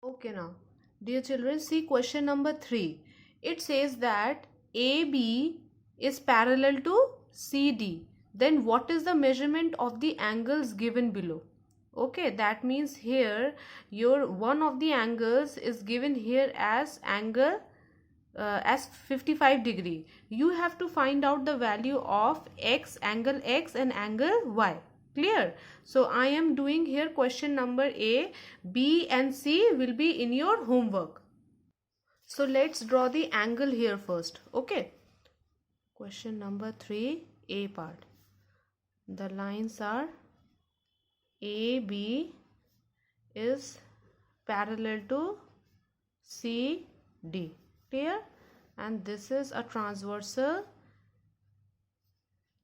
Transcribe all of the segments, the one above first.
Okay, now, dear children, see question number 3. It says that AB is parallel to CD. Then what is the measurement of the angles given below? Okay, that means here your one of the angles is given here as angle as 55 degree. You have to find out the value of angle x and angle y. Clear? So I am doing here question number A, B and C will be in your homework. So let's draw the angle here first. Okay. Question number 3, A part. The lines are AB is parallel to CD. Clear? And this is a transversal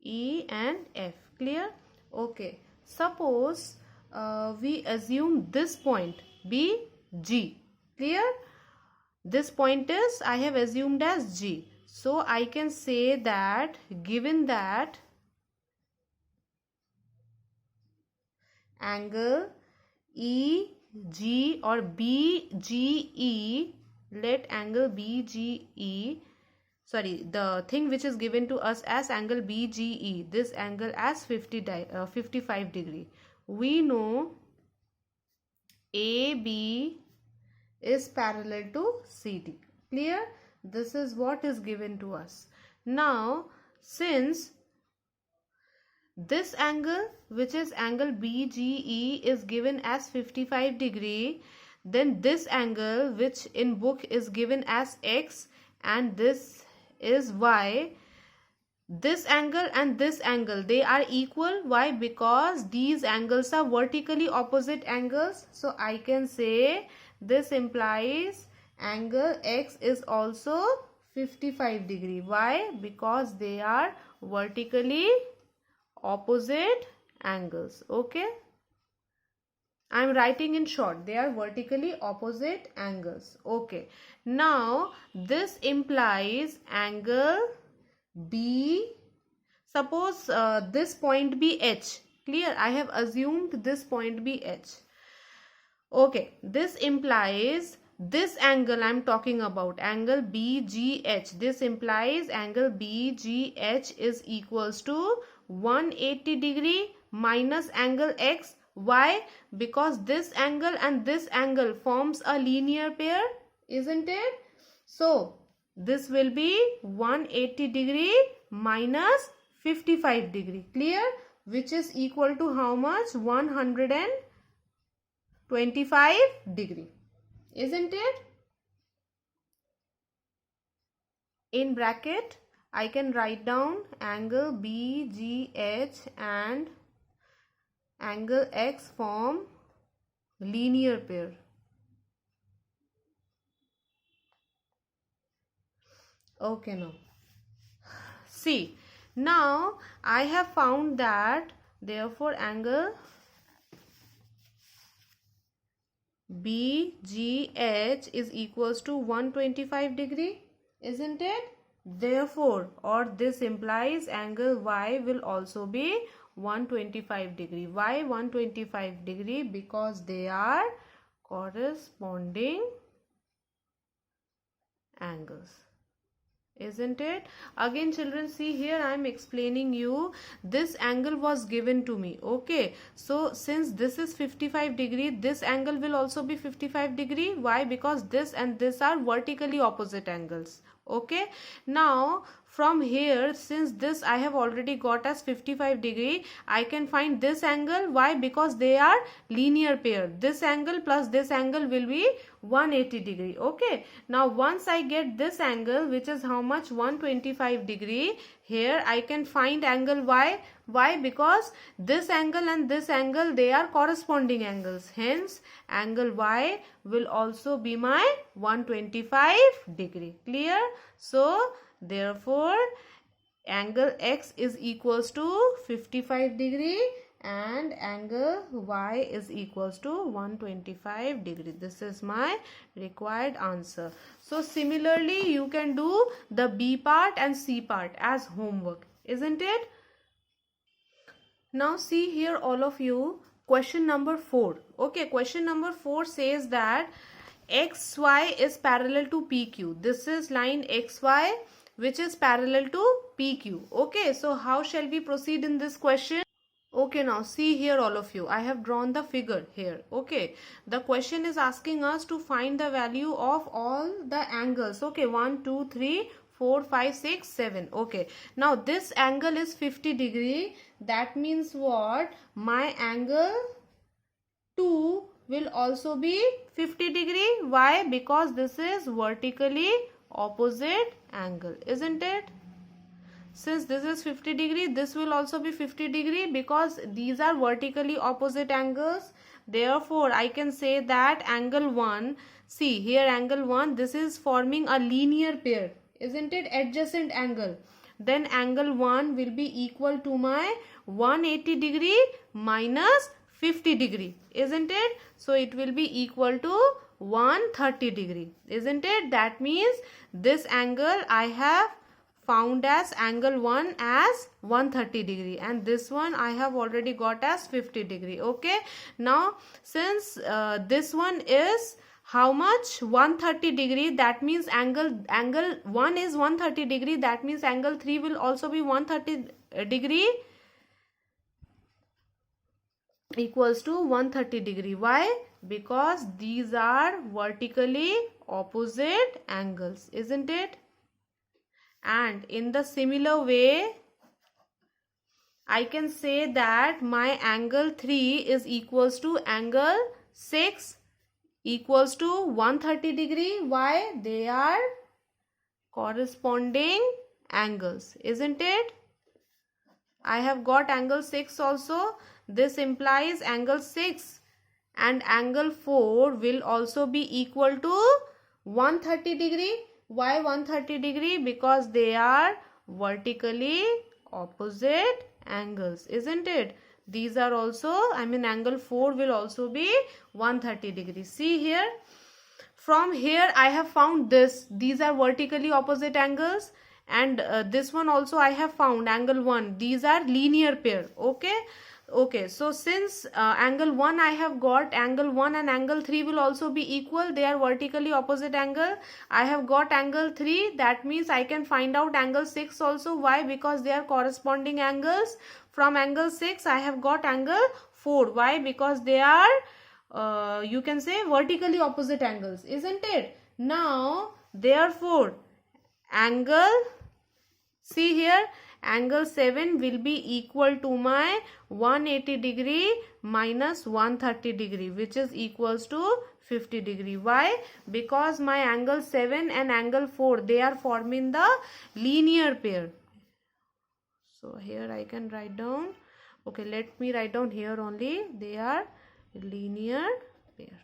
E and F. Clear? Okay. Suppose we assume this point be G. Clear? This point is I have assumed as G. So I can say that given that angle EG or BGE, let angle BGE, sorry, the thing which is given to us as angle BGE, this angle as 55 degree. We know AB is parallel to CD. Clear? This is what is given to us. Now, since this angle, which is angle BGE, is given as 55 degree, then this angle, which in book is given as X and this is Y, this angle and this angle, they are equal. Why? Because these angles are vertically opposite angles. So I can say this implies angle X is also 55 degree. Why? Because they are vertically opposite angles. Okay, I am writing in short, they are vertically opposite angles. Okay, now this implies angle B, suppose this point be H. Clear? I have assumed this point be H. Okay, this implies this angle I am talking about, angle BGH, this implies angle BGH is equals to 180 degree minus angle X. Why? Because this angle and this angle forms a linear pair, isn't it? So this will be 180 degree minus 55 degree. Clear? Which is equal to how much? 125 degree, isn't it? In bracket I can write down angle BGH and angle X form linear pair. Okay, now see, now I have found that therefore angle BGH is equals to 125 degree, isn't it? Therefore, or this implies angle Y will also be 125 degree. Why 125 degree? Because they are corresponding angles, isn't it? Again children, see here I am explaining you, this angle was given to me. Okay, so since this is 55 degree, this angle will also be 55 degree. Why? Because this and this are vertically opposite angles. Okay, now from here, since this I have already got as 55 degree, I can find this angle. Why? Because they are linear pair. This angle plus this angle will be 180 degree. Okay, now once I get this angle, which is how much? 125 degree, here I can find angle Y. Why? Because this angle and this angle, they are corresponding angles. Hence angle Y will also be my 125 degree. Clear? So therefore angle X is equals to 55 degree and angle Y is equals to 125 degree. This is my required answer. So similarly you can do the B part and C part as homework, isn't it? Now see here all of you, question number 4. Okay, question number 4 says that XY is parallel to PQ. This is line XY which is parallel to PQ. Okay, so how shall we proceed in this question? Okay, now see here all of you. I have drawn the figure here. Okay, the question is asking us to find the value of all the angles. Okay, 1, 2, 3, 4, 5, 6, 7. Okay, now this angle is 50 degree. That means what? My angle 2 will also be 50 degree. Why? Because this is vertically opposite angle, isn't it? Since this is 50 degree, this will also be 50 degree because these are vertically opposite angles. Therefore, I can say that angle 1, see here angle 1, this is forming a linear pair, isn't it? Adjacent angle. Then angle 1 will be equal to my 180 degree minus 50 degree, isn't it? So it will be equal to 130 degree, isn't it? That means this angle I have found as angle 1 as 130 degree and this one I have already got as 50 degree. Okay, now since this one is how much? 130 degree, that means angle 1 is 130 degree, that means angle 3 will also be 130 degree, equals to 130 degree. Why? Because these are vertically opposite angles, isn't it? And in the similar way, I can say that my angle 3 is equals to angle 6 equals to 130 degree. Why? They are corresponding angles, isn't it? I have got angle 6 also. This implies angle 6 and angle 4 will also be equal to 130 degree. Why 130 degree? Because they are vertically opposite angles, isn't it? These are also, angle 4 will also be 130 degree. See here, from here I have found this. These are vertically opposite angles and this one also I have found angle 1. These are linear pair. Okay, so since angle 1 I have got, angle 1 and angle 3 will also be equal. They are vertically opposite angle. I have got angle 3. That means I can find out angle 6 also. Why? Because they are corresponding angles. From angle 6 I have got angle 4. Why? Because they are you can say vertically opposite angles, isn't it? Now therefore angle, see here, angle 7 will be equal to my 180 degree minus 130 degree, which is equals to 50 degree. Why? Because my angle 7 and angle 4, they are forming the linear pair. So here I can write down. Okay, let me write down here only. They are linear pair.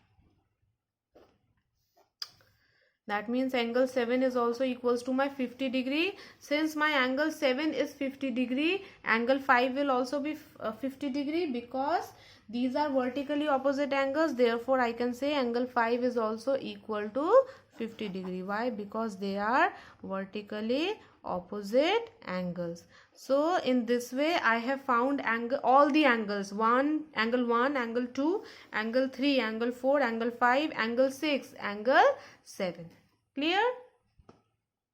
That means angle 7 is also equals to my 50 degree. Since my angle 7 is 50 degree, angle 5 will also be 50 degree because these are vertically opposite angles. Therefore, I can say angle 5 is also equal to 50 degree. Why? Because they are vertically opposite angles. So in this way I have found all the angles, angle 1, angle 2, angle 3, angle 4, angle 5, angle 6, angle 7. Clear?